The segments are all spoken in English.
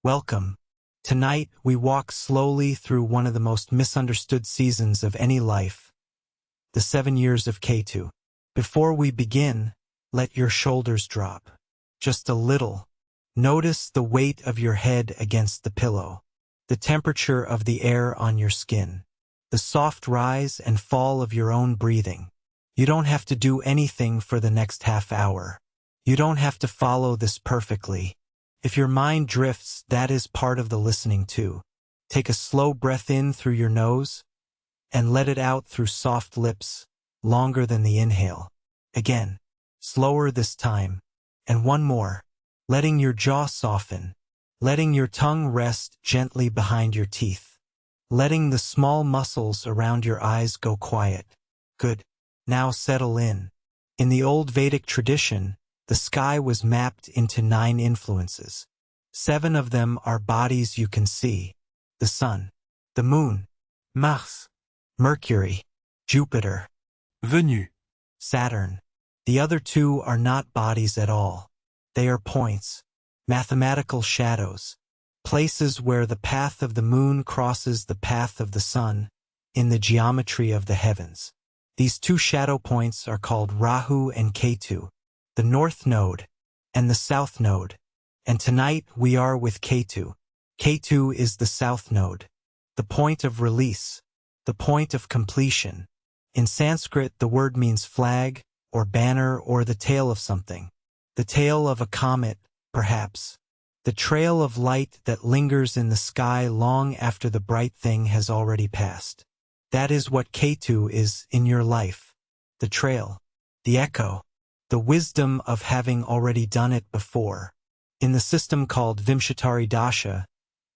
Welcome. Tonight, we walk slowly through one of the most misunderstood seasons of any life, the 7 years of Ketu. Before we begin, let your shoulders drop. Just a little. Notice the weight of your head against the pillow, the temperature of the air on your skin, the soft rise and fall of your own breathing. You don't have to do anything for the next half hour. You don't have to follow this perfectly. If your mind drifts, that is part of the listening too. Take a slow breath in through your nose and let it out through soft lips, longer than the inhale. Again, slower this time. And one more, letting your jaw soften, letting your tongue rest gently behind your teeth, letting the small muscles around your eyes go quiet. Good. Now settle in. In the old Vedic tradition, the sky was mapped into 9 influences. 7 of them are bodies you can see: the sun, the moon, Mars, Mercury, Jupiter, Venus, Saturn. The other 2 are not bodies at all. They are points, mathematical shadows, places where the path of the moon crosses the path of the sun in the geometry of the heavens. These 2 shadow points are called Rahu and Ketu, the north node and the south node. And tonight we are with Ketu. Ketu is the south node, the point of release, the point of completion. In Sanskrit, the word means flag or banner or the tail of something. The tail of a comet, perhaps. The trail of light that lingers in the sky long after the bright thing has already passed. That is what Ketu is in your life. The trail, the echo, the wisdom of having already done it before. In the system called Vimshatari Dasha,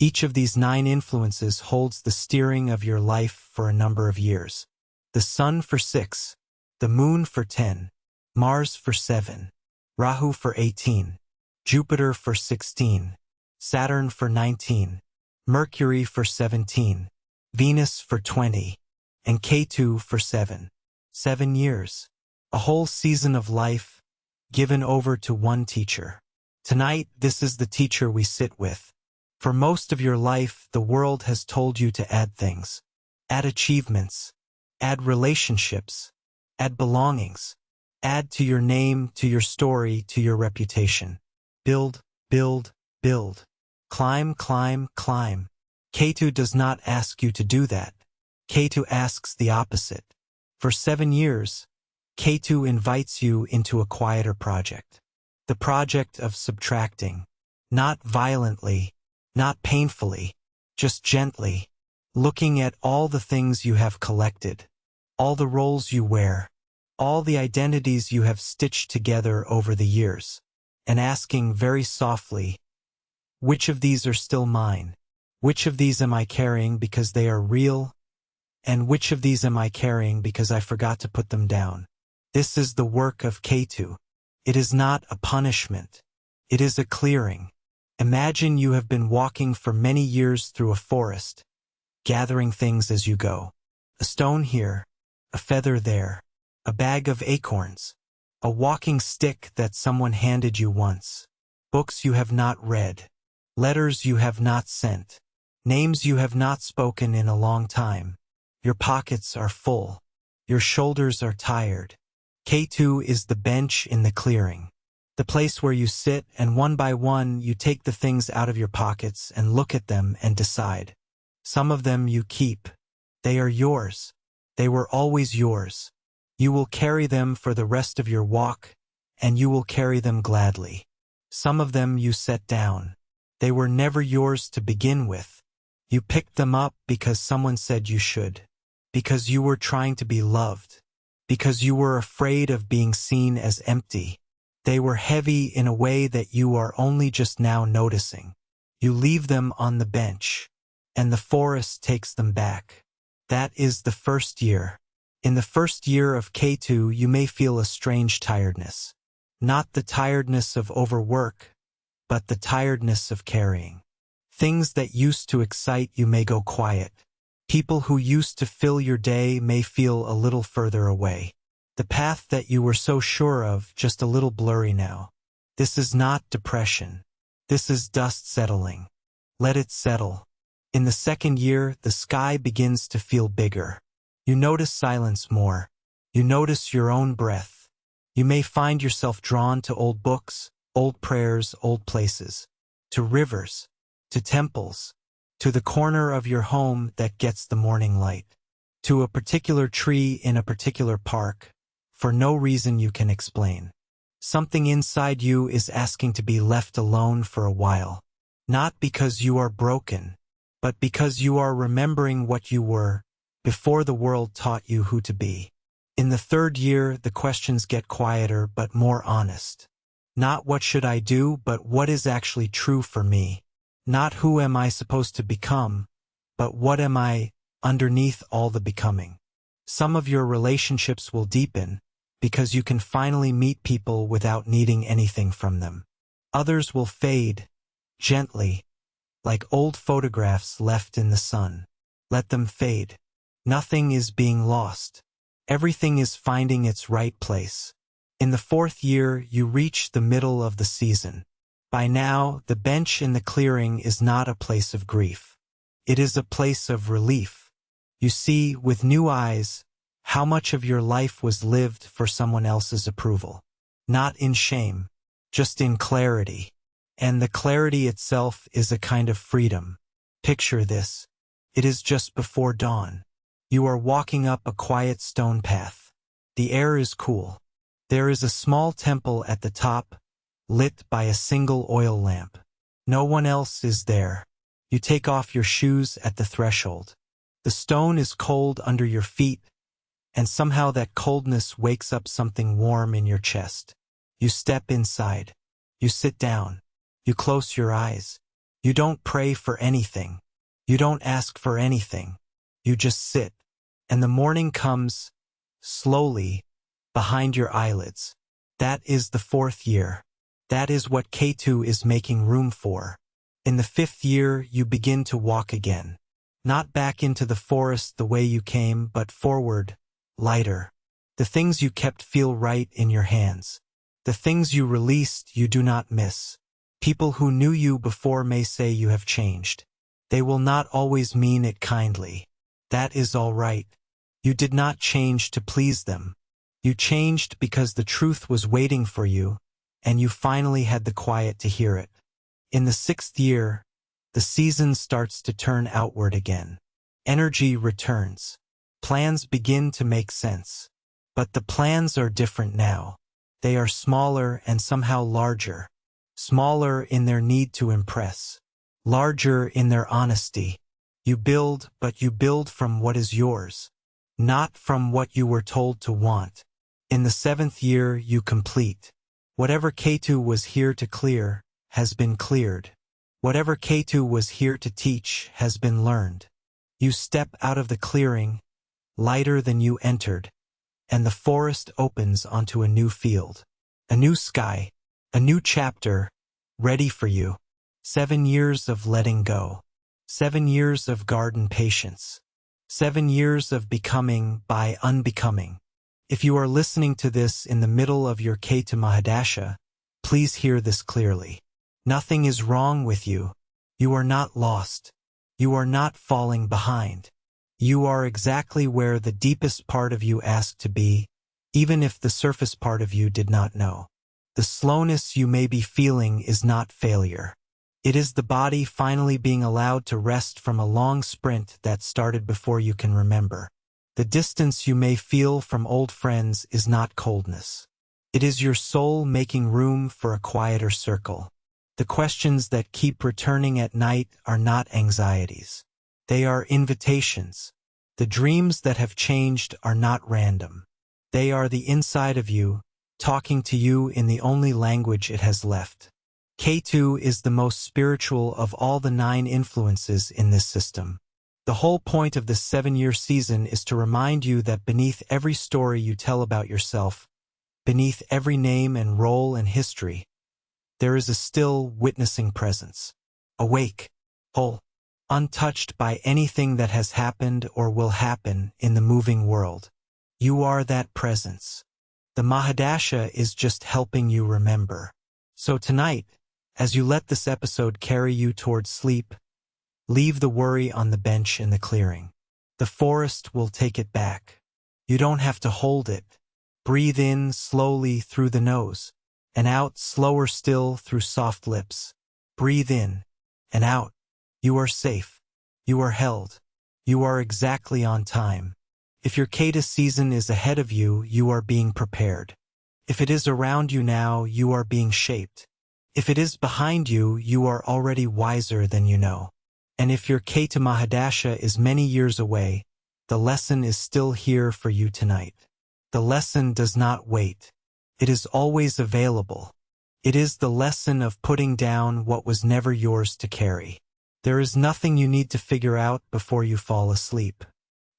each of these 9 influences holds the steering of your life for a number of years. The sun for 6, the moon for 10, Mars for 7, Rahu for 18, Jupiter for 16, Saturn for 19, Mercury for 17, Venus for 20, and Ketu for 7. 7 years. A whole season of life, given over to one teacher. Tonight, this is the teacher we sit with. For most of your life, the world has told you to add things. Add achievements. Add relationships. Add belongings. Add to your name, to your story, to your reputation. Build, build, build. Climb, climb, climb. Ketu does not ask you to do that. Ketu asks the opposite. For 7 years, Ketu invites you into a quieter project. The project of subtracting. Not violently, not painfully, just gently. Looking at all the things you have collected, all the roles you wear, all the identities you have stitched together over the years, and asking very softly, which of these are still mine? Which of these am I carrying because they are real? And which of these am I carrying because I forgot to put them down? This is the work of Ketu. It is not a punishment. It is a clearing. Imagine you have been walking for many years through a forest, gathering things as you go. A stone here, a feather there, a bag of acorns, a walking stick that someone handed you once, books you have not read, letters you have not sent, names you have not spoken in a long time. Your pockets are full. Your shoulders are tired. Ketu is the bench in the clearing, the place where you sit and one by one you take the things out of your pockets and look at them and decide. Some of them you keep. They are yours. They were always yours. You will carry them for the rest of your walk, and you will carry them gladly. Some of them you set down. They were never yours to begin with. You picked them up because someone said you should, because you were trying to be loved, because you were afraid of being seen as empty. They were heavy in a way that you are only just now noticing. You leave them on the bench, and the forest takes them back. That is the first year. In the first year of Ketu, you may feel a strange tiredness. Not the tiredness of overwork, but the tiredness of carrying. Things that used to excite you may go quiet. People who used to fill your day may feel a little further away. The path that you were so sure of, just a little blurry now. This is not depression. This is dust settling. Let it settle. In the second year, the sky begins to feel bigger. You notice silence more. You notice your own breath. You may find yourself drawn to old books, old prayers, old places, to rivers, to temples, to the corner of your home that gets the morning light, to a particular tree in a particular park, for no reason you can explain. Something inside you is asking to be left alone for a while, not because you are broken, but because you are remembering what you were before the world taught you who to be. In the third year, the questions get quieter but more honest. Not what should I do, but what is actually true for me. Not who am I supposed to become, but what am I underneath all the becoming. Some of your relationships will deepen because you can finally meet people without needing anything from them. Others will fade, gently, like old photographs left in the sun. Let them fade. Nothing is being lost. Everything is finding its right place. In the fourth year, you reach the middle of the season. By now, the bench in the clearing is not a place of grief. It is a place of relief. You see, with new eyes, how much of your life was lived for someone else's approval. Not in shame, just in clarity. And the clarity itself is a kind of freedom. Picture this. It is just before dawn. You are walking up a quiet stone path. The air is cool. There is a small temple at the top, lit by a single oil lamp. No one else is there. You take off your shoes at the threshold. The stone is cold under your feet, and somehow that coldness wakes up something warm in your chest. You step inside. You sit down. You close your eyes. You don't pray for anything. You don't ask for anything. You just sit. And the morning comes, slowly, behind your eyelids. That is the fourth year. That is what Ketu is making room for. In the fifth year, you begin to walk again. Not back into the forest the way you came, but forward, lighter. The things you kept feel right in your hands. The things you released you do not miss. People who knew you before may say you have changed. They will not always mean it kindly. That is all right. You did not change to please them. You changed because the truth was waiting for you, and you finally had the quiet to hear it. In the sixth year, the season starts to turn outward again. Energy returns. Plans begin to make sense. But the plans are different now. They are smaller and somehow larger. Smaller in their need to impress. Larger in their honesty. You build, but you build from what is yours. Not from what you were told to want. In the seventh year, you complete. Whatever Ketu was here to clear has been cleared. Whatever Ketu was here to teach has been learned. You step out of the clearing, lighter than you entered, and the forest opens onto a new field. A new sky, a new chapter, ready for you. 7 years of letting go. 7 years of garden patience. 7 years of becoming by unbecoming. If you are listening to this in the middle of your Ketu Mahadasha, please hear this clearly. Nothing is wrong with you. You are not lost. You are not falling behind. You are exactly where the deepest part of you asked to be, even if the surface part of you did not know. The slowness you may be feeling is not failure. It is the body finally being allowed to rest from a long sprint that started before you can remember. The distance you may feel from old friends is not coldness. It is your soul making room for a quieter circle. The questions that keep returning at night are not anxieties. They are invitations. The dreams that have changed are not random. They are the inside of you, talking to you in the only language it has left. Ketu is the most spiritual of all the 9 influences in this system. The whole point of this 7-year season is to remind you that beneath every story you tell about yourself, beneath every name and role and history, there is a still witnessing presence. Awake, whole, untouched by anything that has happened or will happen in the moving world. You are that presence. The Mahadasha is just helping you remember. So tonight, as you let this episode carry you towards sleep, Leave the worry on the bench in the clearing. The forest will take it back. You don't have to hold it. Breathe in slowly through the nose, and out slower still through soft lips. Breathe in, and out. You are safe. You are held. You are exactly on time. If your Ketu season is ahead of you, you are being prepared. If it is around you now, you are being shaped. If it is behind you, you are already wiser than you know. And if your Ketu Mahadasha is many years away, the lesson is still here for you tonight. The lesson does not wait. It is always available. It is the lesson of putting down what was never yours to carry. There is nothing you need to figure out before you fall asleep.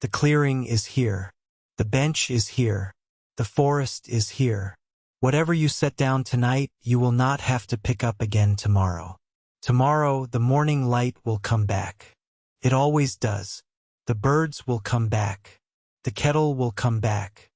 The clearing is here. The bench is here. The forest is here. Whatever you set down tonight, you will not have to pick up again tomorrow. Tomorrow, the morning light will come back. It always does. The birds will come back. The kettle will come back.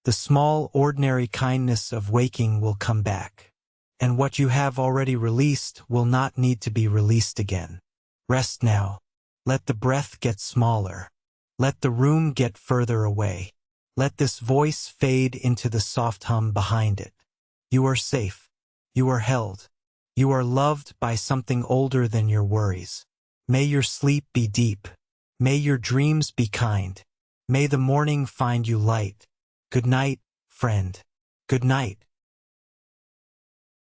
The small, ordinary kindness of waking will come back. And what you have already released will not need to be released again. Rest now. Let the breath get smaller. Let the room get further away. Let this voice fade into the soft hum behind it. You are safe. You are held. You are loved by something older than your worries. May your sleep be deep. May your dreams be kind. May the morning find you light. Good night, friend. Good night.